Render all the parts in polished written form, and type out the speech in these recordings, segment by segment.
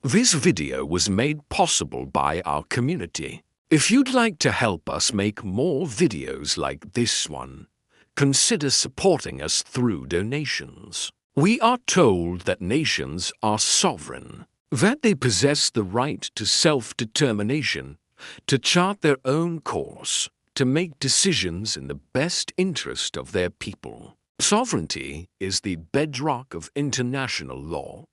This video was made possible by our community. If you'd like to help us make more videos like this one, consider supporting us through donations. We are told that nations are sovereign, that they possess the right to self-determination, to chart their own course, to make decisions in the best interest of their people. Sovereignty is the bedrock of international law,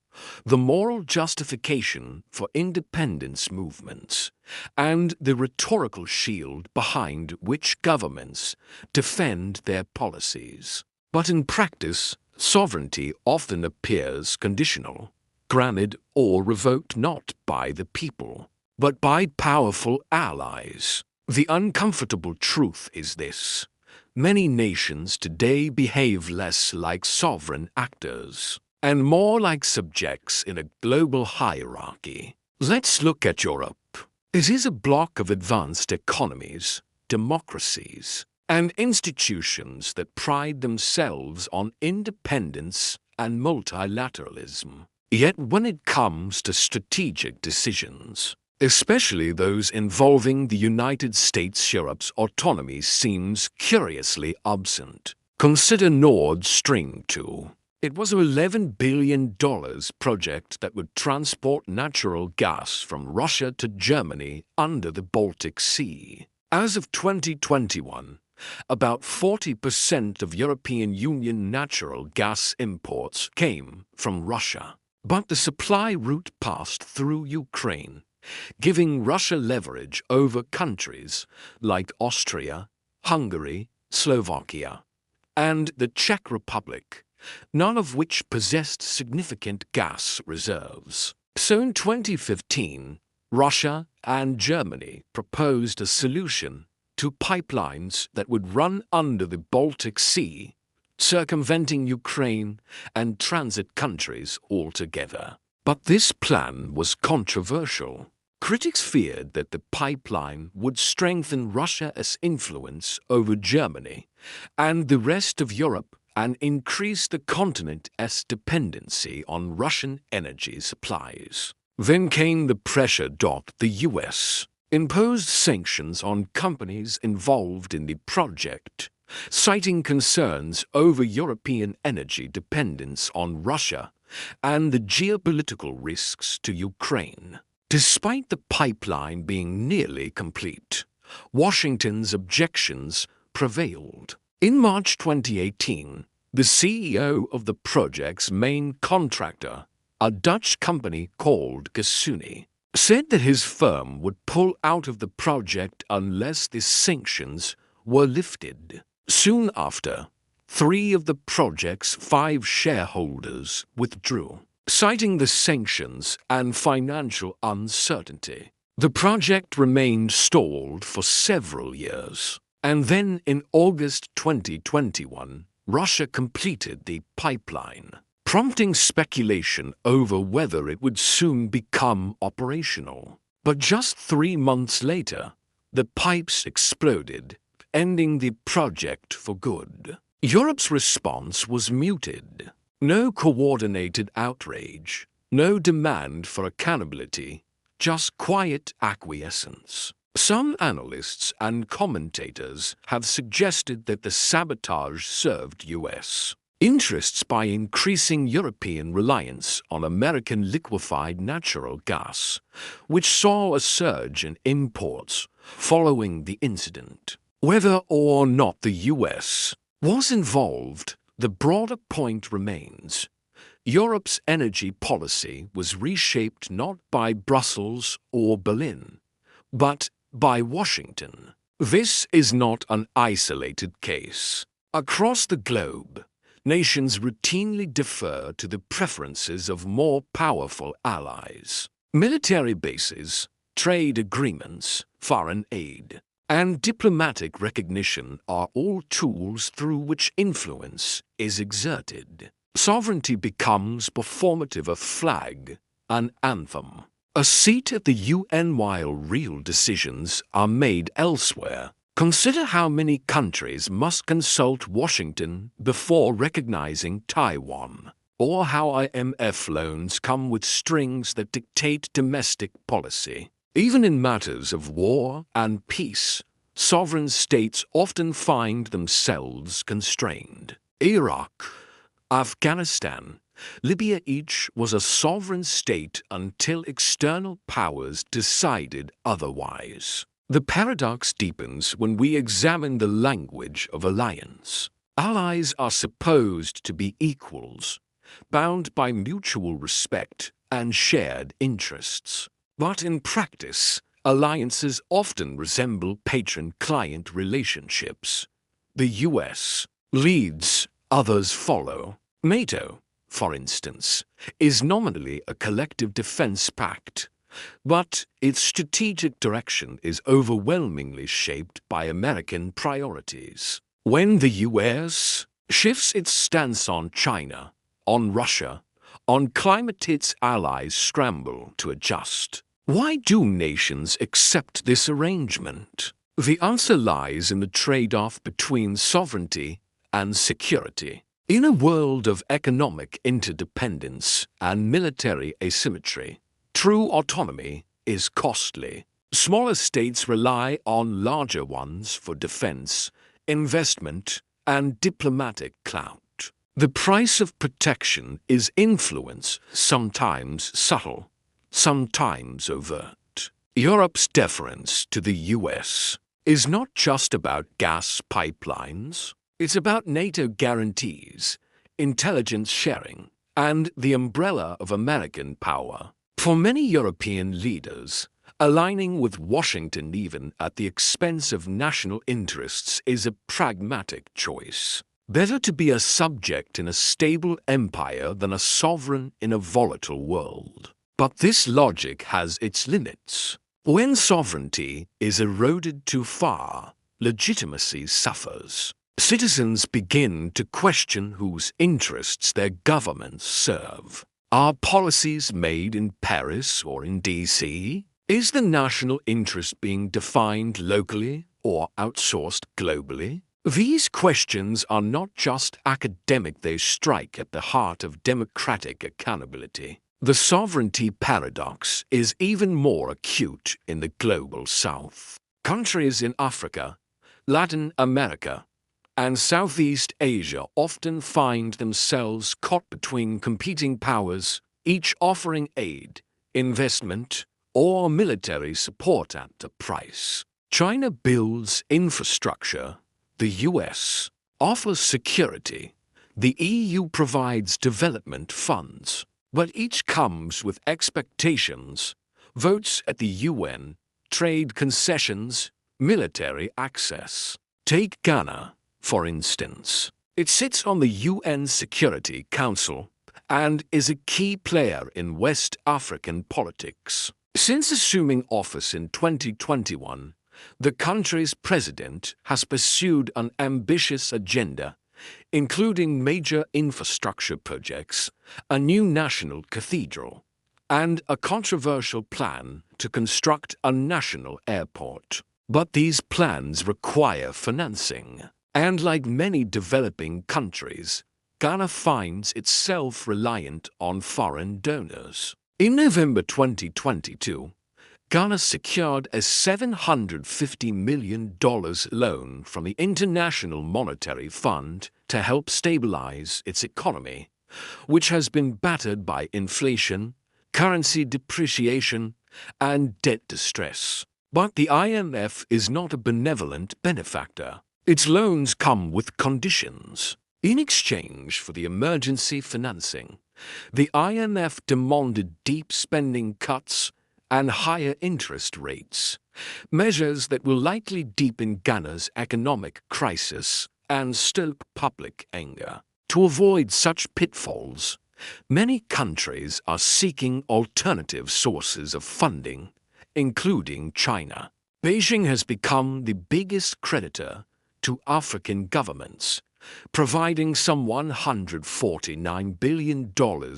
the moral justification for independence movements, and the rhetorical shield behind which governments defend their policies. But in practice, sovereignty often appears conditional, granted or revoked not by the people, but by powerful allies. The uncomfortable truth is this: many nations today behave less like sovereign actors and more like subjects in a global hierarchy. Let's look at Europe. It is a block of advanced economies, democracies, and institutions that pride themselves on independence and multilateralism. Yet when it comes to strategic decisions, especially those involving the United States, Europe's autonomy seems curiously absent. Consider Nord Stream 2. It was an $11 billion project that would transport natural gas from Russia to Germany under the Baltic Sea. As of 2021, about 40% of European Union natural gas imports came from Russia. But the supply route passed through Ukraine, giving Russia leverage over countries like Austria, Hungary, Slovakia, and the Czech Republic, none of which possessed significant gas reserves. So in 2015, Russia and Germany proposed a solution to pipelines that would run under the Baltic Sea, circumventing Ukraine and transit countries altogether. But this plan was controversial. Critics feared that the pipeline would strengthen Russia's influence over Germany and the rest of Europe and increase the continent's dependency on Russian energy supplies. Then came the pressure. The US imposed sanctions on companies involved in the project, citing concerns over European energy dependence on Russia and the geopolitical risks to Ukraine. Despite the pipeline being nearly complete, Washington's objections prevailed. In March 2018, the CEO of the project's main contractor, a Dutch company called Gasunie, said that his firm would pull out of the project unless the sanctions were lifted. Soon after, 3 of the project's 5 shareholders withdrew, citing the sanctions and financial uncertainty. The project remained stalled for several years, and then in August 2021, Russia completed the pipeline, prompting speculation over whether it would soon become operational. But just 3 months later, the pipes exploded, ending the project for good. Europe's response was muted. No coordinated outrage, no demand for accountability, just quiet acquiescence. Some analysts and commentators have suggested that the sabotage served U.S. interests by increasing European reliance on American liquefied natural gas, which saw a surge in imports following the incident. Whether or not the U.S. was involved, the broader point remains. Europe's energy policy was reshaped not by Brussels or Berlin, but by Washington. This is not an isolated case. Across the globe, nations routinely defer to the preferences of more powerful allies. Military bases, trade agreements, foreign aid, and diplomatic recognition are all tools through which influence is exerted. Sovereignty becomes performative: a flag, an anthem, a seat at the UN, while real decisions are made elsewhere. Consider how many countries must consult Washington before recognizing Taiwan. or how IMF loans come with strings that dictate domestic policy. Even in matters of war and peace, sovereign states often find themselves constrained. Iraq, Afghanistan, Libya, each was a sovereign state until external powers decided otherwise. The paradox deepens when we examine the language of alliance. Allies are supposed to be equals, bound by mutual respect and shared interests. But in practice, alliances often resemble patron-client relationships. The US leads, others follow. NATO, for instance, is nominally a collective defense pact, but its strategic direction is overwhelmingly shaped by American priorities. When the US shifts its stance on China, on Russia, on climate, its allies scramble to adjust. Why do nations accept this arrangement? The answer lies in the trade-off between sovereignty and security. In a world of economic interdependence and military asymmetry, true autonomy is costly. Smaller states rely on larger ones for defense, investment, and diplomatic clout. The price of protection is influence, sometimes subtle, sometimes overt. Europe's deference to the US is not just about gas pipelines. It's about NATO guarantees, intelligence sharing, and the umbrella of American power. For many European leaders, aligning with Washington even at the expense of national interests is a pragmatic choice. Better to be a subject in a stable empire than a sovereign in a volatile world. But this logic has its limits. When sovereignty is eroded too far, legitimacy suffers. Citizens begin to question whose interests their governments serve. Are policies made in Paris or in DC? Is the national interest being defined locally or outsourced globally? These questions are not just academic, they strike at the heart of democratic accountability. The sovereignty paradox is even more acute in the global South. Countries in Africa, Latin America, and Southeast Asia often find themselves caught between competing powers, each offering aid, investment, or military support at a price. China builds infrastructure, the US offers security, the EU provides development funds. But each comes with expectations, votes at the UN, trade concessions, military access. Take Ghana, for instance. It sits on the UN Security Council and is a key player in West African politics. Since assuming office in 2021, the country's president has pursued an ambitious agenda, including major infrastructure projects, a new national cathedral, and a controversial plan to construct a national airport. But these plans require financing, and like many developing countries, Ghana finds itself reliant on foreign donors. In November 2022, Ghana secured a $750 million loan from the International Monetary Fund to help stabilize its economy, which has been battered by inflation, currency depreciation, and debt distress. But the IMF is not a benevolent benefactor. Its loans come with conditions. In exchange for the emergency financing, the IMF demanded deep spending cuts and higher interest rates, measures that will likely deepen Ghana's economic crisis and stoke public anger. To avoid such pitfalls, many countries are seeking alternative sources of funding, including China. Beijing has become the biggest creditor to African governments, providing some $149 billion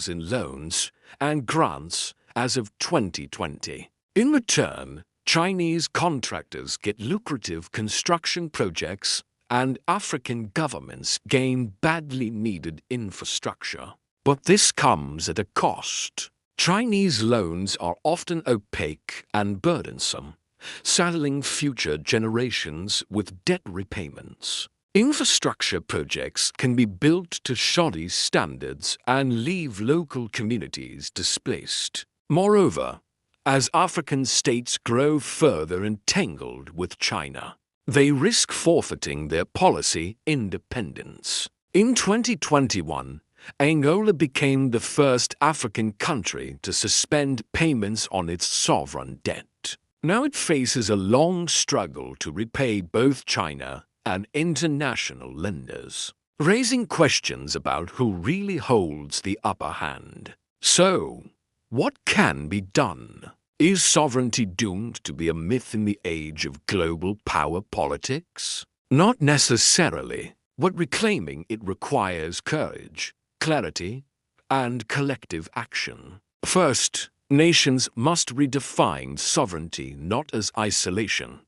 in loans and grants as of 2020. In return, Chinese contractors get lucrative construction projects and African governments gain badly needed infrastructure. But this comes at a cost. Chinese loans are often opaque and burdensome, saddling future generations with debt repayments. Infrastructure projects can be built to shoddy standards and leave local communities displaced. Moreover, as African states grow further entangled with China, they risk forfeiting their policy independence. In 2021, Angola became the first African country to suspend payments on its sovereign debt. Now it faces a long struggle to repay both China and international lenders, raising questions about who really holds the upper hand. So, what can be done? Is sovereignty doomed to be a myth in the age of global power politics? Not necessarily, but reclaiming it requires courage, clarity, and collective action. First, nations must redefine sovereignty not as isolation,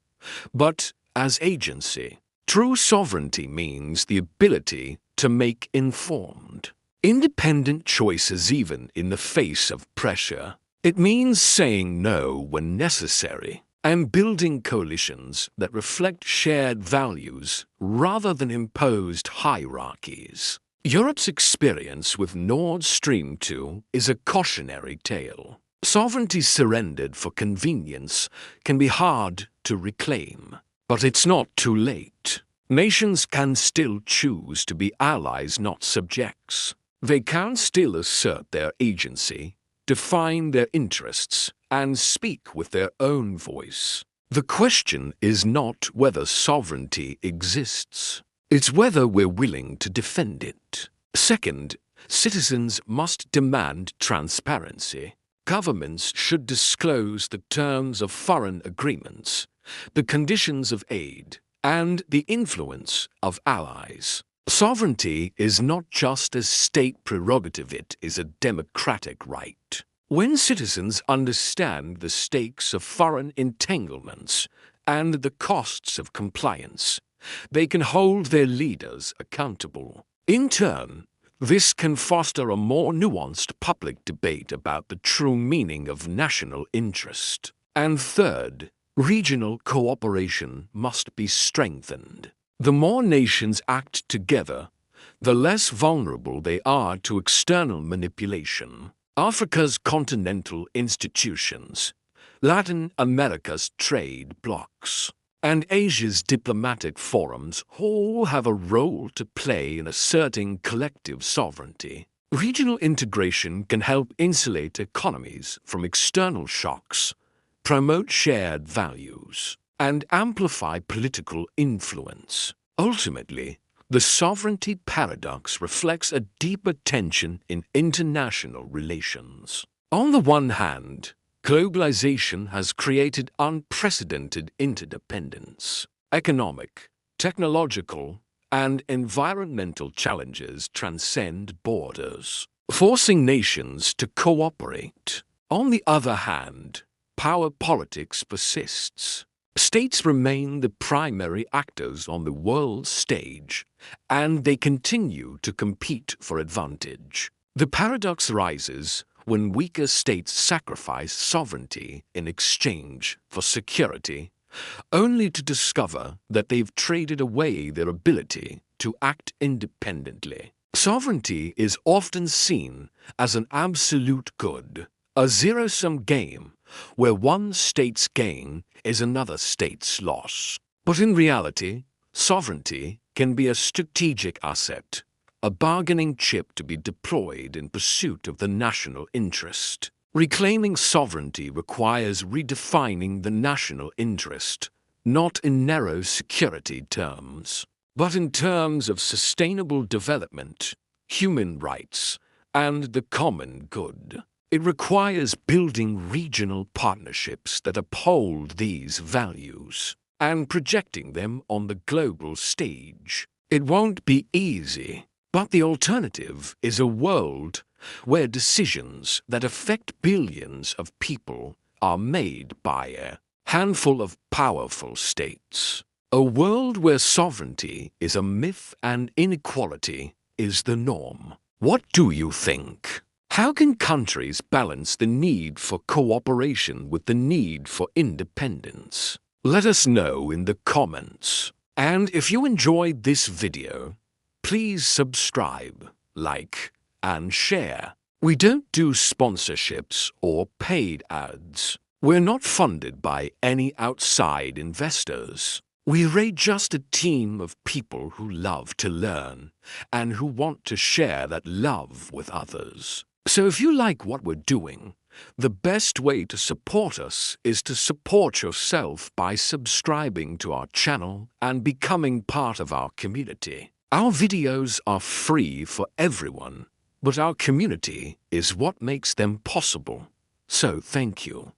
but as agency. True sovereignty means the ability to make informed, independent choices even in the face of pressure. It means saying no when necessary and building coalitions that reflect shared values rather than imposed hierarchies. Europe's experience with Nord Stream 2 is a cautionary tale. Sovereignty surrendered for convenience can be hard to reclaim. But it's not too late. Nations can still choose to be allies, not subjects. They can still assert their agency, define their interests, and speak with their own voice. The question is not whether sovereignty exists. It's whether we're willing to defend it. Second, citizens must demand transparency. Governments should disclose the terms of foreign agreements, the conditions of aid, and the influence of allies. Sovereignty is not just a state prerogative, it is a democratic right. When citizens understand the stakes of foreign entanglements and the costs of compliance, they can hold their leaders accountable. In turn, this can foster a more nuanced public debate about the true meaning of national interest. And third, regional cooperation must be strengthened. The more nations act together, the less vulnerable they are to external manipulation. Africa's continental institutions, Latin America's trade blocs, and Asia's diplomatic forums all have a role to play in asserting collective sovereignty. Regional integration can help insulate economies from external shocks, promote shared values, and amplify political influence. Ultimately, the sovereignty paradox reflects a deeper tension in international relations. On the one hand, globalization has created unprecedented interdependence. Economic, technological, and environmental challenges transcend borders, forcing nations to cooperate. On the other hand, power politics persists. States remain the primary actors on the world stage, and they continue to compete for advantage. The paradox rises when weaker states sacrifice sovereignty in exchange for security, only to discover that they've traded away their ability to act independently. Sovereignty is often seen as an absolute good, a zero-sum game where one state's gain is another state's loss. But in reality, sovereignty can be a strategic asset, a bargaining chip to be deployed in pursuit of the national interest. Reclaiming sovereignty requires redefining the national interest, not in narrow security terms, but in terms of sustainable development, human rights, and the common good. It requires building regional partnerships that uphold these values and projecting them on the global stage. It won't be easy, but the alternative is a world where decisions that affect billions of people are made by a handful of powerful states. A world where sovereignty is a myth and inequality is the norm. What do you think? How can countries balance the need for cooperation with the need for independence? Let us know in the comments. And if you enjoyed this video, please subscribe, like, and share. We don't do sponsorships or paid ads. We're not funded by any outside investors. We're just a team of people who love to learn and who want to share that love with others. So if you like what we're doing, the best way to support us is to support yourself by subscribing to our channel and becoming part of our community. Our videos are free for everyone, but our community is what makes them possible. So thank you.